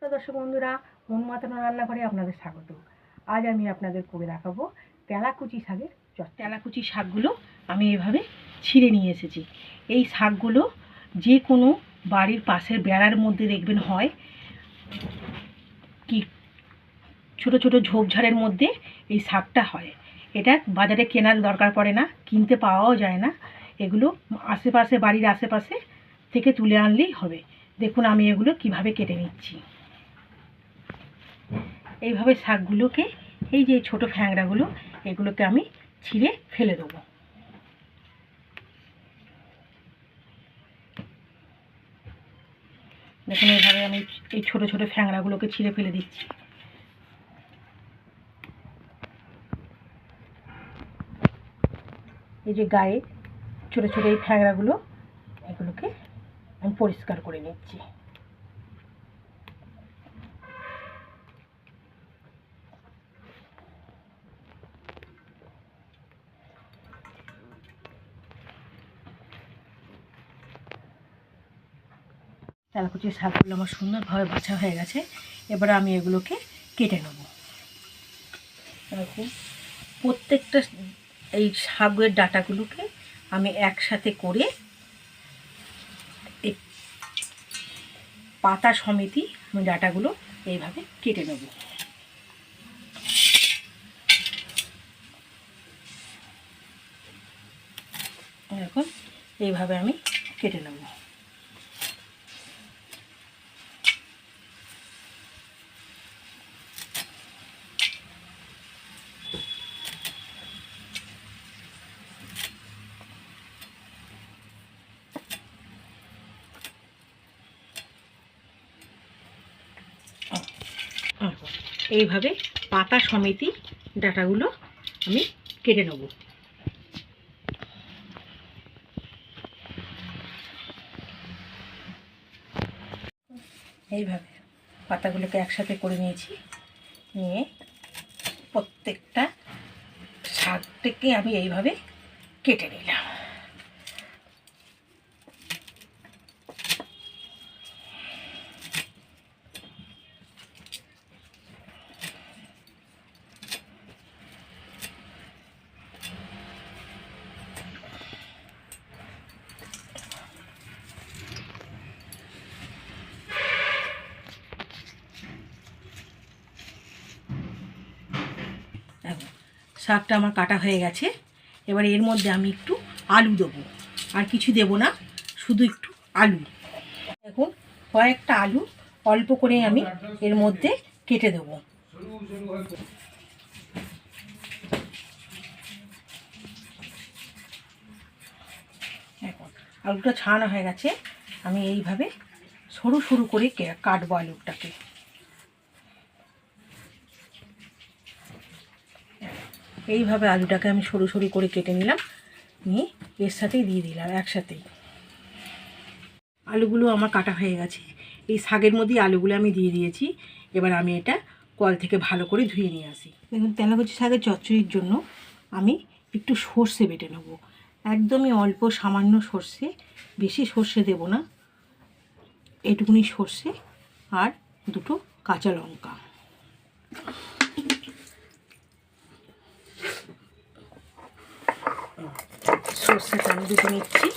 নমস্কার দর্শক বন্ধুরা, মন মাতানো রান্নাঘরে আপনাদের স্বাগত। আজ আমি আপনাদের করে দেখাবো তেলাকুচি শাকের চচ্চড়ি। তেলাকুচি শাকগুলো আমি এভাবে ছিঁড়ে নিয়ে এসেছি। এই শাকগুলো যে কোনো বাড়ির পাশের বেড়ার মধ্যে দেখবেন হয় কি ছোট ছোট ঝোপঝাড়ের মধ্যে এই শাকটা হয়। এটা বাজারে কেনার দরকার পড়ে না, কিনতে পাওয়াও যায় না। এগুলো আশেপাশে বাড়ির আশেপাশে থেকে তুলে আনলেই হবে। দেখুন আমি এগুলো কিভাবে কেটে নিচ্ছি। এইভাবে শাকগুলোকে এই যে ছোট ফ্যাংড়াগুলো এগুলোকে আমি ছিঁড়ে ফেলে দেবো। দেখুন এইভাবে আমি এই ছোট ছোট ফ্যাংড়াগুলোকে ছিঁড়ে ফেলে দিচ্ছি। এই যে গায়ে ছোট ছোট এই ফ্যাংড়াগুলো এগুলোকে আমি পরিষ্কার করে নিচ্ছি। তেলাকুচির শাকগুলো আমার সুন্দরভাবে বাছা হয়ে গেছে। এবার আমি এগুলোকে কেটে নেব। দেখুন প্রত্যেকটা এই শাকের ডাঁটাগুলোকে আমি একসাথে করে এই পাতা সমেতই আমি ডাঁটাগুলো এইভাবে কেটে নেব। এখন এইভাবে আমি কেটে নেব। এইভাবে পাতা সমেতই ডাঁটাগুলো আমি কেটে নেব। এইভাবে পাতাগুলোকে একসাথে করে নিয়েছি। নিয়ে প্রত্যেকটা শাক থেকে আমি এইভাবে কেটে নিলাম। শাকটা আমার কাটা হয়ে গেছে। এবার এর মধ্যে আমি একটু আলু দেবো, আর কিছু দেব না, শুধু একটু আলু। এখন কয়েকটা আলু অল্প করে আমি এর মধ্যে কেটে দেবো। এখন আলুটা ছাড়ানো হয়ে গেছে। আমি এইভাবে সরু সরু করে কাটবো আলুটাকে। এইভাবে আলুটাকে আমি সরু সরু করে কেটে নিলাম, নিয়ে এর সাথেই দিয়ে দিলাম একসাথেই। আলুগুলো আমার কাটা হয়ে গেছে। এই শাকের মধ্যেই আলুগুলো আমি দিয়ে দিয়েছি। এবার আমি এটা কল থেকে ভালো করে ধুয়ে নিয়ে আসি। দেখুন তেলাকুচি শাকের চচ্চড়ির জন্য আমি একটু সর্ষে বেটে নেব। একদমই অল্প সামান্য সর্ষে, বেশি সর্ষে দেব না, এটুকুনি সর্ষে আর দুটো কাঁচা লঙ্কা। সর্ষেটা আমি দুটো নিচ্ছি।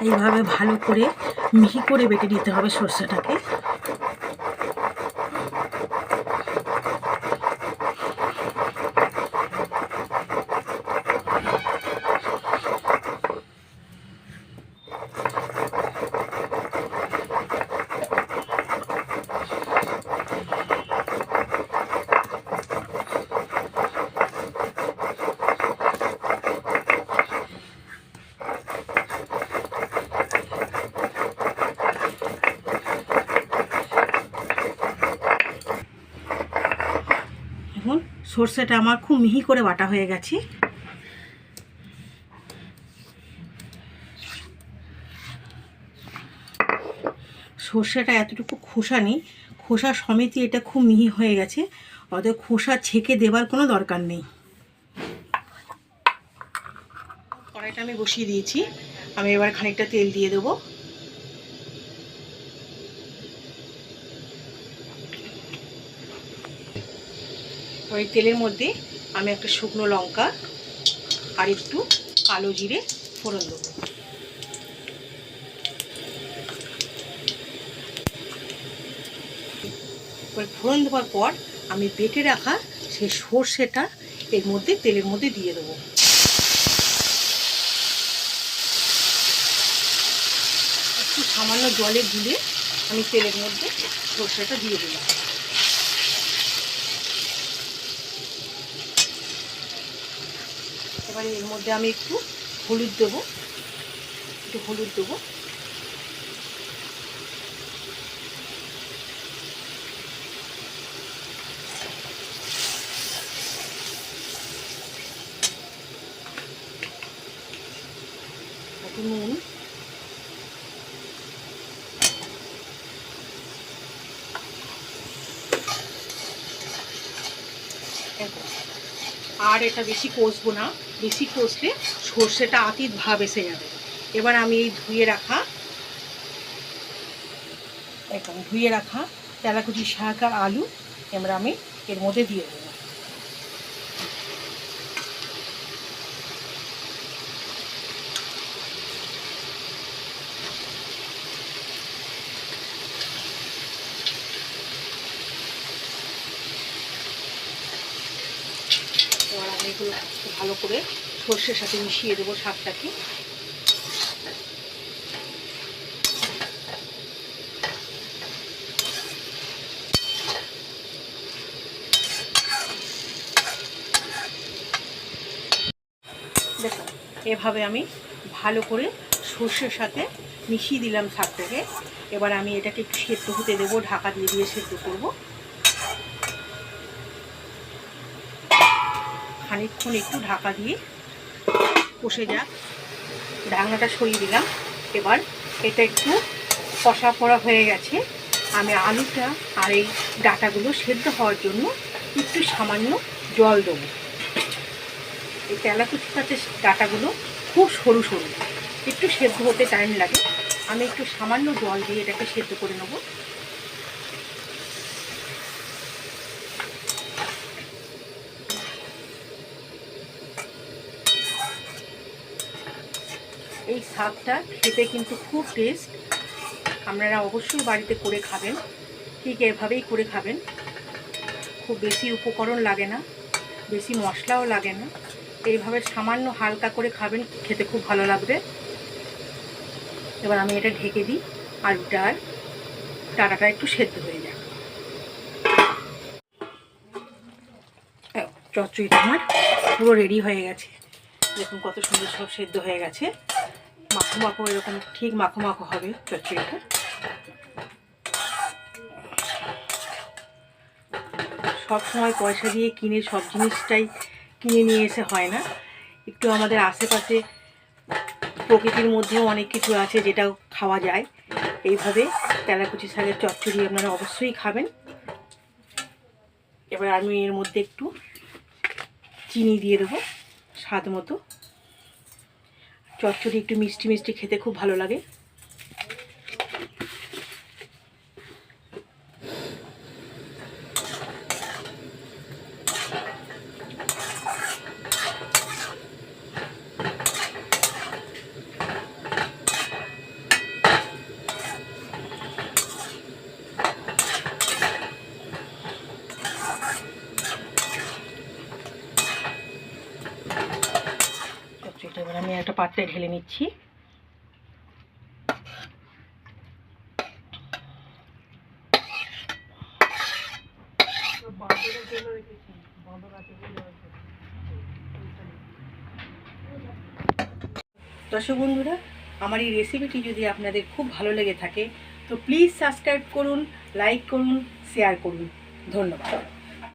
এইভাবে ভালো করে মিহি করে বেটে দিতে হবে সর্ষেটাকে। সর্ষেটা আমার খুব মিহি করে বাটা হয়ে গেছে। সর্ষেটা এতটুকু খোসা নেই, খোসা সমেতই এটা খুব মিহি হয়ে গেছে, অতএব খোসা ছেঁকে দেবার কোনো দরকার নেই। কড়াইটা আমি বসিয়ে দিয়েছি, আমি এবার খানিকটা তেল দিয়ে দেবো। ওই তেলের মধ্যে আমি একটা শুকনো লঙ্কা আর একটু কালো জিরে ফোড়ন দেবো। ফোড়ন দেওয়ার পর আমি বেটে রাখা সেই সর্ষেটা এর মধ্যে তেলের মধ্যে দিয়ে দেবো। একটু সামান্য জলে গুলে আমি তেলের মধ্যে সর্ষেটা দিয়ে দিলাম। এবারে এর মধ্যে আমি একটু হলুদ দেবো, নুন, আর এটা বেশি কষবো না, বেশি কষলে সর্ষেটা আতিত ভাব এসে যাবে। এবার আমি এই ধুয়ে রাখা তেলাকুচি শাক আর আলু এবার আমি এর মধ্যে দিয়ে দেবো। এবার আমি এগুলো ভালো করে সর্ষের সাথে মিশিয়ে দেবো শাকটাকে। দেখুন এভাবে আমি ভালো করে সর্ষের সাথে মিশিয়ে দিলাম শাকটাকে। এবার আমি এটাকে একটু সেদ্ধ হতে দেবো, ঢাকা দিয়ে সেদ্ধ করব। খানিকক্ষণ একটু ঢাকা দিয়ে কষে যাক, ঢাকনাটা সরিয়ে দিলাম। এবার এটা একটু কষা পড়া হয়ে গেছে, আমি আলুটা আর এই ডাঁটাগুলো সেদ্ধ হওয়ার জন্য একটু সামান্য জল দেবো। এই তেলাকুচি গাছের ডাঁটাগুলো খুব সরু সরু, একটু সেদ্ধ হতে টাইম লাগে, আমি একটু সামান্য জল দিয়ে এটাকে সেদ্ধ করে নেব। এই শাকটা খেতে কিন্তু খুব টেস্ট, আপনারা অবশ্যই বাড়িতে করে খাবেন, ঠিক এভাবেই করে খাবেন। খুব বেশি উপকরণ লাগে না, বেশি মশলাও লাগে না, এইভাবে সামান্য হালকা করে খাবেন, খেতে খুব ভালো লাগবে। এবার আমি এটা ঢেকে দিই, আলুটা আর ডাঁটাটা একটু সেদ্ধ হয়ে যায়। চচ্চড়িটা আমার পুরো রেডি হয়ে গেছে, দেখুন কত সুন্দর সব সেদ্ধ হয়ে গেছে। মাখো মাখো এরকম ঠিক মাখো মাখো হবে চচ্চড়িটা। সব সময় পয়সা দিয়ে কিনে সব জিনিসটাই কিনে নিয়ে এসে হয় না, একটু আমাদের আশেপাশে প্রকৃতির মধ্যেও অনেক কিছু আছে যেটা খাওয়া যায়। এইভাবে তেলাকুচি শাকের চচ্চড়ি আপনারা অবশ্যই খাবেন। এবার আমি এর মধ্যে একটু চিনি দিয়ে দেবো স্বাদ মতো, চচ্চড়ি একটু মিষ্টি মিষ্টি খেতে খুব ভালো লাগে। এবার আমি একটা পাত্রে ঢেলে নিচ্ছি। দর্শক বন্ধুরা, আমার এই রেসিপিটি যদি আপনাদের খুব ভালো লেগে থাকে তো প্লিজ সাবস্ক্রাইব করুন, লাইক করুন, শেয়ার করুন। ধন্যবাদ।